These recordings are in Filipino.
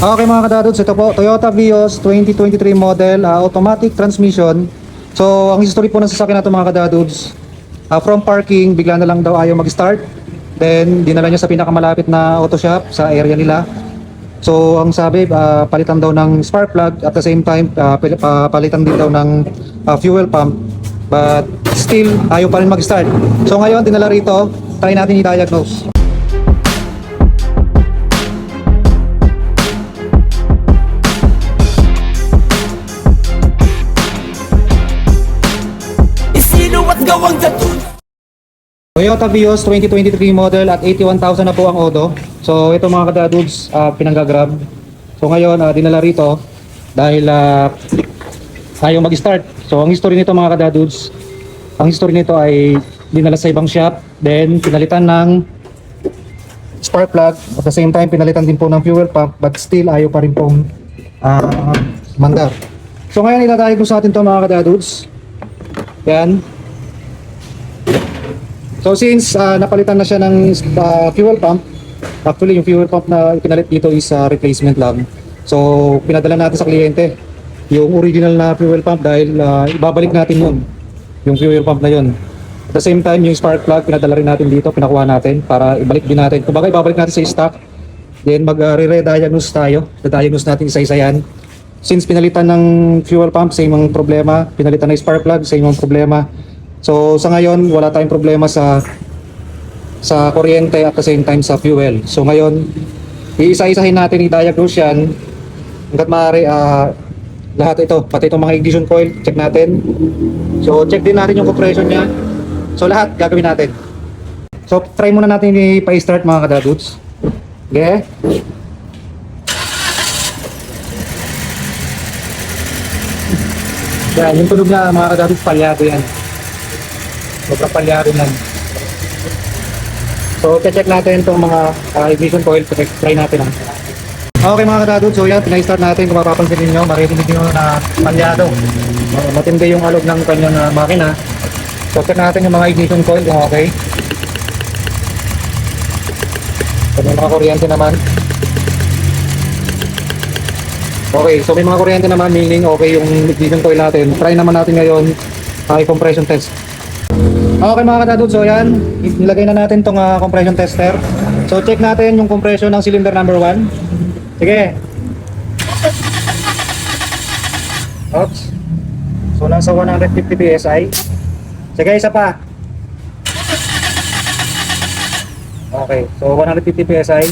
Okay mga kadadods, ito po Toyota Vios 2023 model, automatic transmission. So ang history po ng sasakyan na ito mga kadadods, from parking bigla na lang daw ayaw mag-start. Then dinala niya sa pinakamalapit na auto shop sa area nila. So ang sabi, palitan daw ng spark plug, at the same time palitan din daw ng fuel pump, but still ayaw pa rin mag-start. So ngayon dinala rito, try natin i-diagnose. Toyota Vios 2023 model at 81,000 na po ang odo. So ito mga kadadudes, pinanggagrab. So ngayon dinala rito dahil ayaw mag-start. So ang history nito mga kadadudes, ang history nito ay dinala sa ibang shop, then pinalitan ng spark plug, at the same time pinalitan din po ng fuel pump, but still ayaw pa rin pong mandar. So ngayon itadiagnose natin ito mga kadadudes. Yan. So since napalitan na siya ng fuel pump, actually yung fuel pump na ipinalit dito is replacement lang. So pinadala natin sa kliyente yung original na fuel pump dahil ibabalik natin yun, yung fuel pump na yun. At the same time yung spark plug pinadala rin natin dito, pinakuha natin para ibalik din natin. Kumbaga ibabalik natin sa stock, then mag-re-diagnose tayo, diagnose natin isa-isa yan. Since pinalitan ng fuel pump, same ang problema, pinalitan ng spark plug, same ang problema. So sa ngayon wala tayong problema sa kuryente, at the same time sa fuel. So ngayon iisa-isahin natin, i-diagnose yan hanggat maaari. Lahat ito, pati itong mga ignition coil, check natin. So check din natin yung compression niya. So lahat gagawin natin. So try muna natin i-start mga kadadudes. Okay? Yan, yung tunog na mga kadadudes, palyado yan. Sobrang palyado lang. So check natin itong mga ignition coil, try natin. Okay mga kadadudes, so yan, pinay-start natin. Kung mapapansin niyo, maririnig niyo na palyado. Matindi yung alog ng kanyang makina. So check natin yung mga ignition coil kung okay. So may mga kuryente naman. Okay, so may mga kuryente naman, meaning okay yung ignition coil natin. Try naman natin ngayon i-compression test. Okay mga kadadudes, so yan, nilagay na natin tong compression tester. So check natin yung compression ng cylinder number 1. Sige. Oops. So nasa 150 PSI. Sige, isa pa. Okay, so 150 PSI.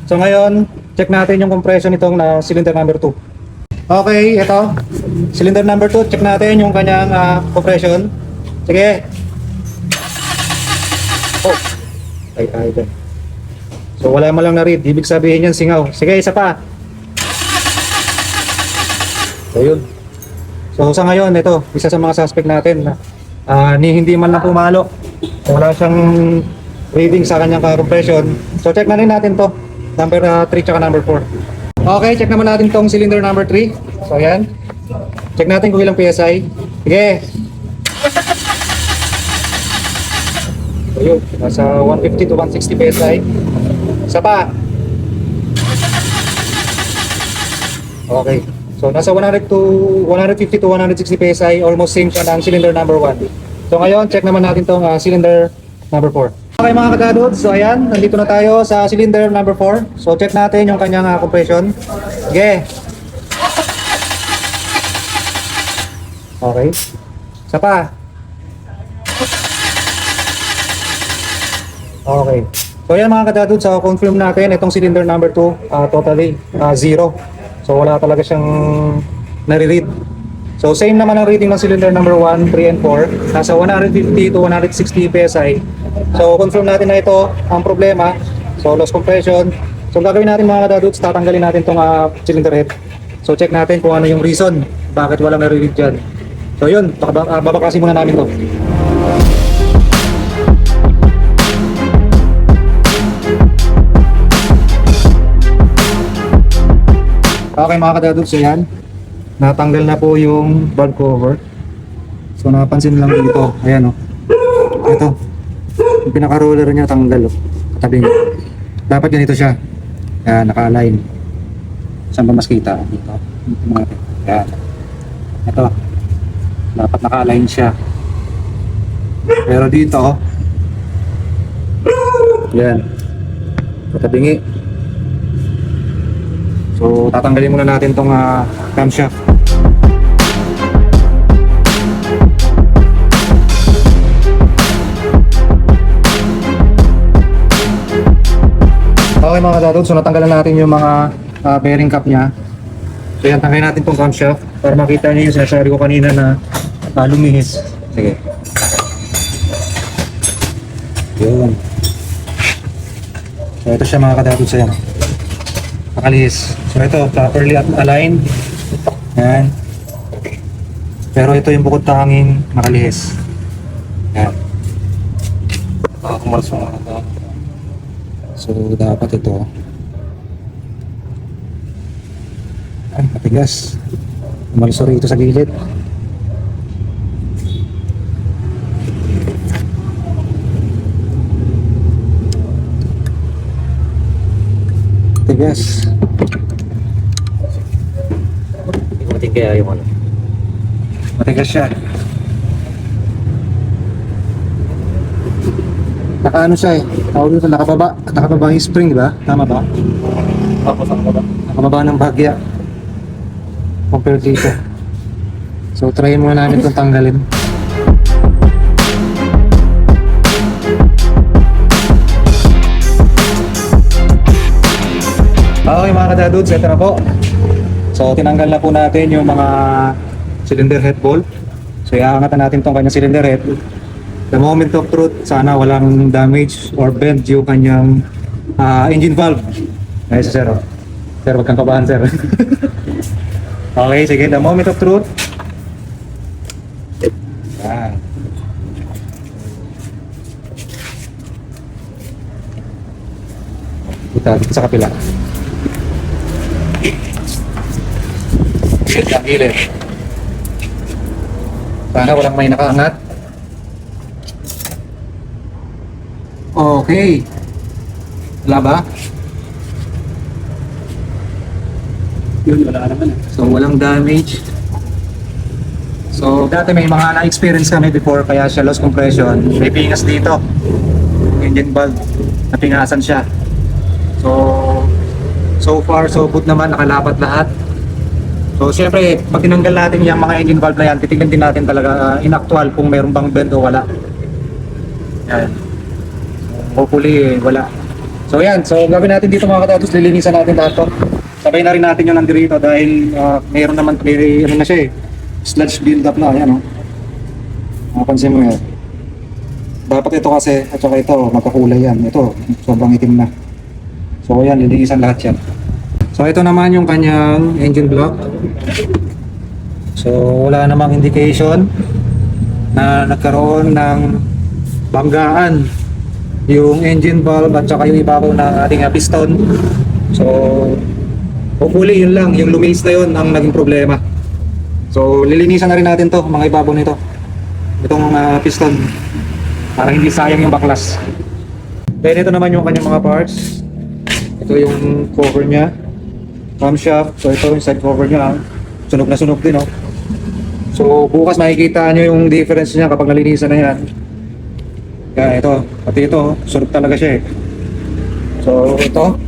So ngayon, check natin yung compression nitong cylinder number 2. Okay, ito. Cylinder number 2, check natin yung kanyang compression. Sige. Oh, ay dyan. So wala mo lang na-read, ibig sabihin yan singaw. Sige, isa pa. So yun. So sa ngayon, ito, isa sa mga suspect natin na hindi man lang pumalo. Wala siyang reading sa kanyang compression. So check na rin natin to, number 3 tsaka number 4. Okay, check naman natin tong cylinder number 3. So yan. Check natin kung ilang PSI. Sige. So yun, nasa 150 to 160 PSI. Isa pa. Okay. So nasa 100 to 150 to 160 PSI, almost same siya ng cylinder number 1. So ngayon, check naman natin tong cylinder number 4. Okay mga kadadudes, so ayan, nandito na tayo sa cylinder number 4. So check natin yung kanyang compression. Okay. Okay. Isa pa. Okay. So yan mga kadadudes, so confirm natin itong cylinder number 2 totally 0. So wala talaga siyang nare-read. So same naman ang reading ng cylinder number 1, 3 and 4. Nasa 150 to 160 PSI. So confirm natin na ito ang problema. So loss compression. So gagawin natin mga kadadudes, tatanggalin natin itong cylinder head. So check natin kung ano yung reason bakit walang nare-read dyan. So yun, babakasin muna namin to. Okay mga kadadudes, so yan, natanggal na po yung valve cover. So napansin lang dito, ayan o, ito, yung pinaka-roller niya tanggal o, katabi niya. Dapat ganito siya, yan, naka-align. Saan ba mas kita? Dito. Dito natin. Yan. Ito. Dapat naka-align siya. Pero dito, yan. Patabingi. So, tatanggalin muna natin tong camshaft. Okay mga kadadod, so natanggalan natin yung mga bearing cap niya. So yan, tanggalin natin tong camshaft para makita niyo yung sinasabi ko kanina na lumihis. Sige. Yun. So ito siya mga kadadod sa yan. Nakalihis. So ito, properly aligned. Yan. Pero ito yung bukod tanging nakalihis. Yan. Kumalsong mga kadadod. So dapat ito ay matigas, umalusor ito sa gilid. Matigas. Ikutin kaya yung ano. Matigas siya. Nakaano siya eh. Tawag dito, nakababa yung spring, di ba? Tama ba? Tapos ang baba. Nakababa ng bahagya. Compared dito. So, try muna namin itong tanggalin. Okay mga kadadudes, ito na po. So, tinanggal na po natin yung mga cylinder head bolt. So, iaangatan natin itong kanyang cylinder head. The moment of truth, sana walang damage or bend yung kanyang engine valve. Ay, sir. Oh. Sir, wag kang kabahan, sir. Okay, sige. The moment of truth. Yan. Dito sa kapila. Gilid lang, gilid. Sana walang may nakaangat. Okay. Wala ba? Yun, wala naman. So, walang damage. So, dati may mga na-experience kami before kaya siya loss compression. May pingas dito. Engine valve. Napingasan siya. So far, so good naman. Nakalapat lahat. So, siyempre, pag tinanggal natin yung mga engine valve na yan, titignan din natin talaga in actual kung mayroon bang bend o wala. Yan. Hopefully, wala. So yan, so gawin natin dito mga katatos, lilinisan natin lahat to. Sabay na rin natin yung nandirito dahil mayroon naman, may ano na siya eh, sludge build up na, yan o. Mapansin mo yan. Dapat ito kasi, at saka ito, magkakulay yan. Ito, sobrang itim na. So yan, lilinisan lahat yan. So ito naman yung kanyang engine block. So wala namang indication na nagkaroon ng banggaan yung engine valve at saka yung ibabaw ng ating piston. So hopefully yun lang, yung lumis na yun ang naging problema. So lilinisan na rin natin to, mga ibabaw nito, itong piston, para hindi sayang yung baklas. Then ito naman yung kanyang mga parts. Ito yung cover nya, camshaft. So ito yung side cover nya, sunog na sunog din, oh. So bukas makikita nyo yung difference niya kapag nalinisan na yan. Kaya ito, pati ito, sunog talaga siya eh. So ito,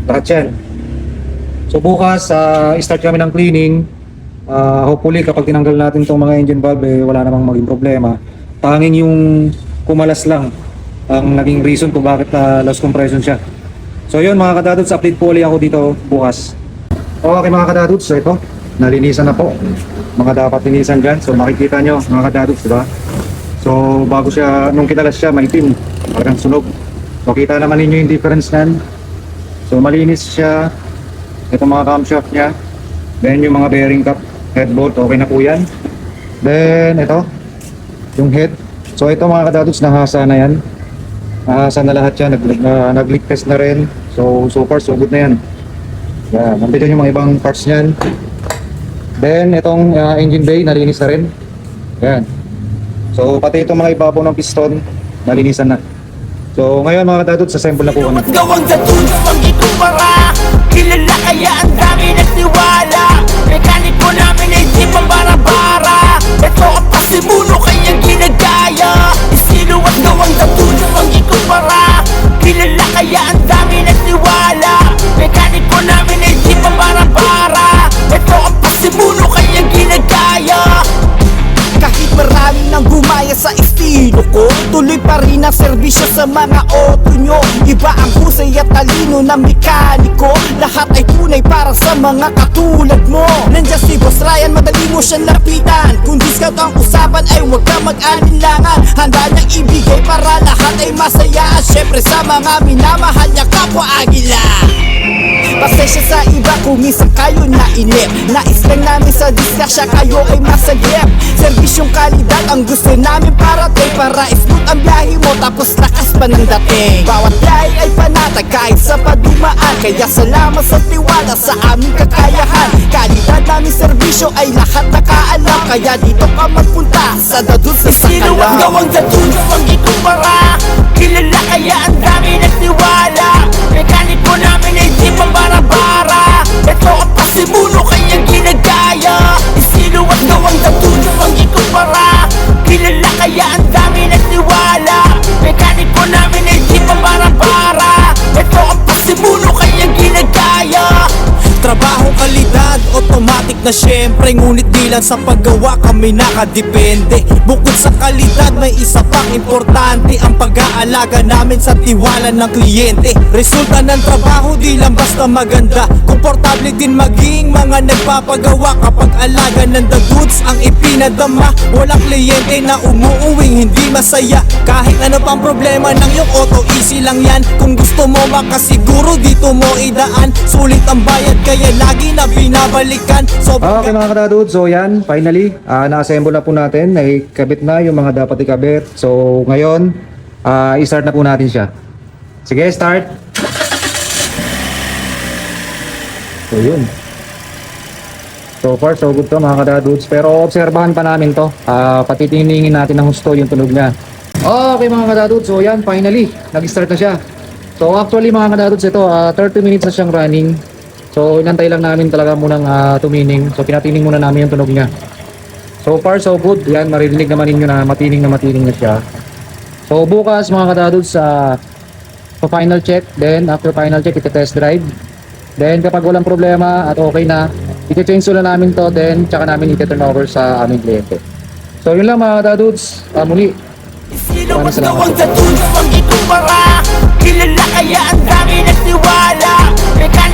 lahat yan. So bukas, start kami ng cleaning. Hopefully kapag tinanggal natin itong mga engine valve, wala namang maging problema. Tanging yung kumalas lang ang naging reason kung bakit loss compression siya. So yun mga kadadudes, update po ulit ako dito bukas. Okay mga kadadudes, so ito, nalinisan na po. Mga dapat linisan dyan. So makikita nyo mga kadadudes, diba? So bago siya, nung kinalas siya, maitim, parang sunog. So kita naman ninyo yung difference nan. So malinis siya. Ito mga camshaft niya. Then yung mga bearing cap, head bolt, okay na po yan. Then ito, yung head. So ito mga kadadudes, nahasa na yan. Nahasa na lahat yan, nag-leak test na rin. So far so good na yan. Yan, nandito yung mga ibang parts niyan. Then itong engine bay, nalinis na rin. Yan. So pati itong mga ibabaw ng piston, nalinisan na. So ngayon mga kadadudes, assemble na po kami. Gawang sa tulos ang ito para kilala kaya ang dami na serbisyo sa mga auto nyo. Iba ang husay at talino ng mekaniko. Lahat ay tunay para sa mga katulad mo. Nandiyan si Boss Ryan, madali mo siyang lapitan. Kung discount ang usapan ay huwag ka mag-alinlangan. Handa niyang ibigay para lahat ay masaya. At syempre sa mga minamahal niya kapwa Agila. Pasensya sa iba kung minsan kayo nainip. Nais lang namin sa distraksya kayo ay masagip. Serbisyong kalidad ang gusto namin parating. Para smooth ang biyahe mo tapos lakas pa ng dating. Bawat biyahe ay panatag kahit sa padumaan. Kaya salamat sa tiwala sa aming kakayahan. Kalidad namin serbisyo ay lahat nakaalam. Kaya dito ka magpunta sa Dadun sa Sakalam. Sino ang gawang Dadun ang ikumpara? Kilala kaya ang dami nagtiwala. Mekaniko namin ay di pambara-bara. Ito ang pasimulo kaya ginagaya. Sino ang gawang Dadun ang ikumpara? Kilala kaya ang dami nagtiwala. Mekaniko namin ay di pambara-bara. Ito ang pasimulo kaya ginagaya. Trabaho kalidad, automatic na syempre. Ngunit di lang sa paggawa kami nakadepende. Bukod sa kalidad may isa pang importante, ang pag-aalaga namin sa tiwala ng kliyente. Resulta ng trabaho di lang basta maganda, komportable din maging mga nagpapagawa. Kapag alaga ng the goods ang ipinadama, walang kliyente na umuuwing hindi masaya. Kahit ano pang problema ng iyong auto, easy lang yan. Kung gusto mo makasiguro dito mo idaan. Sulit ang bayad kaya lagi na binabalikan. So Okay mga kadadod, so yan, finally, na-assemble na po natin, nakikabit na yung mga dapat ikabit. So ngayon, i-start na po natin siya. Sige, start! So yun. So far, so good to mga kadadudes. Pero obserbahan pa namin to. Patitingin natin ng husto yung tunog niya. Okay mga kadadudes, so yan, finally, nag-start na siya. So actually mga kadadudes, ito, 30 minutes na siyang running. So inantay lang namin talaga munang tumining. So pinatining muna namin yung tunog niya. So far so good. Yan, maririnig naman ninyo na matining na siya. So bukas mga kadadudes, so final check. Then after final check, iti-test drive. Then kapag walang problema at okay na, iti-change ulit namin to. Then tsaka namin iti-turn over sa aming kliyente. So yun lang mga kadadudes. Muli, sino ang gawang Dadun ang ikumpara? Kilala kaya ang dami nagtiwala. Mekaniko